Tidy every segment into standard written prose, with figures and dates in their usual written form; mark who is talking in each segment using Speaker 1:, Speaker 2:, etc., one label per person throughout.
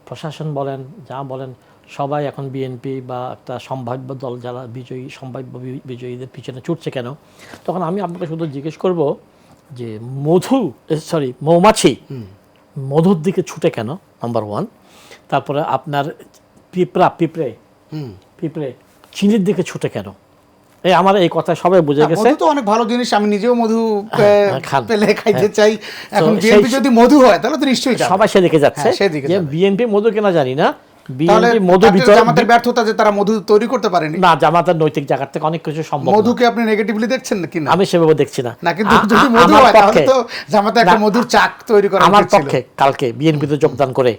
Speaker 1: প্রশাসন বলেন যা বলেন সবাই এখন বিএনপি বা একটা সম্ভাব্য দল যারা সম্ভাব্য বিজয়ীদের পিছনে ছুটছে কেন, তখন আমি আপনাকে শুধু জিজ্ঞেস করব যে মৌমাছি মধুর দিকে ছুটে কেন, নাম্বার ওয়ান। তারপরে আপনার পিঁপড়ে চিনির দিকে ছুটে কেন? আমার এই কথা সবাই বুঝে গেছে।
Speaker 2: মধু তো অনেক ভালো জিনিস, আমি নিজেও মধু পেলে খাইতে চাই। এখন বিএনপি যদি মধু হয় তাহলে তো নিশ্চয়ই
Speaker 1: সবাই সেদিকে যাচ্ছে। যে বিএনপি মধু কেনা জানি না, বিএনপি মধু
Speaker 2: জামাতের ব্যর্থতা যে তারা মধু তৈরি করতে পারেনি।
Speaker 1: না, জামাতের নৈতিক জায়গা থেকে অনেক কিছু সম্ভব।
Speaker 2: মধুকে আপনি নেগেটিভলি দেখছেন নাকি? না,
Speaker 1: আমি সেভাবে দেখছি না।
Speaker 2: না, কিন্তু যদি মধু হয় তাহলে তো জামাতে একটা মধুর চাক তৈরি করা
Speaker 1: আমার পক্ষে কালকে বিএনপিতে যোগদান করে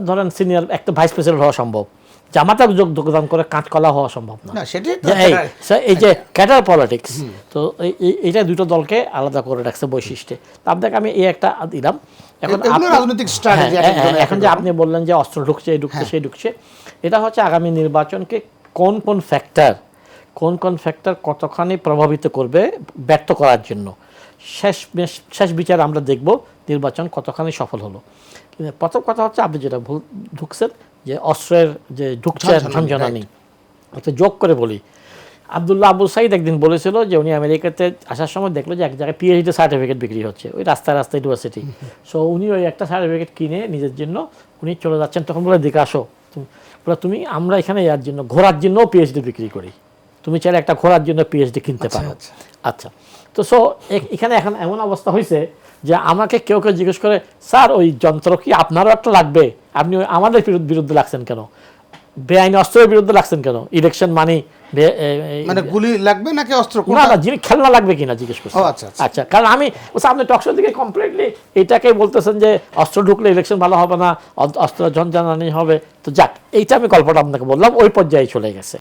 Speaker 1: ধরেন সিনিয়র একটা ভাইস প্রেসিডেন্ট হওয়া সম্ভব, জামাতে যোগদান করে কাঁচকলা হওয়া সম্ভব না। এই যে ক্যাডার পলিটিক্স, তো এইটা দুটো দলকে আলাদা করে রাখছে বৈশিষ্ট্যে। আপনাকে আমি এই একটা দিলাম। এখন
Speaker 2: রাজনৈতিক স্ট্র্যাটেজি,
Speaker 1: এখন যে আপনি বললেন যে অস্ত্র ঢুকছে, এই ঢুকছে, সেই ঢুকছে, এটা হচ্ছে আগামী নির্বাচনকে কোন কোন ফ্যাক্টর কতখানি প্রভাবিত করবে ব্যর্থ করার জন্য। শেষ বিচার আমরা দেখব নির্বাচন কতখানি সফল হলো। কিন্তু প্রথম কথা হচ্ছে আপনি যেটা ঢুকছেন যে অস্ত্রের যে ঢুকছে ঝনঝনানি, একটা যোগ করে বলি, আবদুল্লাহ আবু সাইদ একদিন বলেছিল যে উনি আমেরিকাতে আসার সময় দেখলো যে এক জায়গায় পিএইচডি সার্টিফিকেট বিক্রি হচ্ছে ওই রাস্তায় ইউনিভার্সিটি। সো উনি ওই একটা সার্টিফিকেট কিনে নিজের জন্য উনি চলে যাচ্ছেন। তখন বলে দেখে আসো, বলে আমরা এখানে এর জন্য ঘোরার জন্য পিএইচডি বিক্রি করি, তুমি চাইলে একটা ঘোরার জন্য পিএইচডি কিনতে পারো। আচ্ছা, তো এখানে এখন এমন অবস্থা হয়েছে যে আমাকে কেউ জিজ্ঞেস করে, স্যার ওই যন্ত্র কি আপনারও একটা লাগবে, আপনি আমাদের বিরুদ্ধে লাগছেন কেন, বেআইনি অস্ত্রের বিরুদ্ধে লাগছেন কেন, ইলেকশন মানে
Speaker 2: গুলি লাগবে নাকি অস্ত্র,
Speaker 1: না জিনিস খেলনা লাগবে কিনা জিজ্ঞেস করছি। আচ্ছা, কারণ আমি আপনি টকশোর দিকে কমপ্লিটলি এটাকে বলতেছেন যে অস্ত্র ঢুকলে ইলেকশন ভালো হবে না, অস্ত্র ঝনঝনানি হবে। তো যাক, এইটা আমি গল্পটা আপনাকে বললাম, ওই পর্যায়ে চলে গেছে।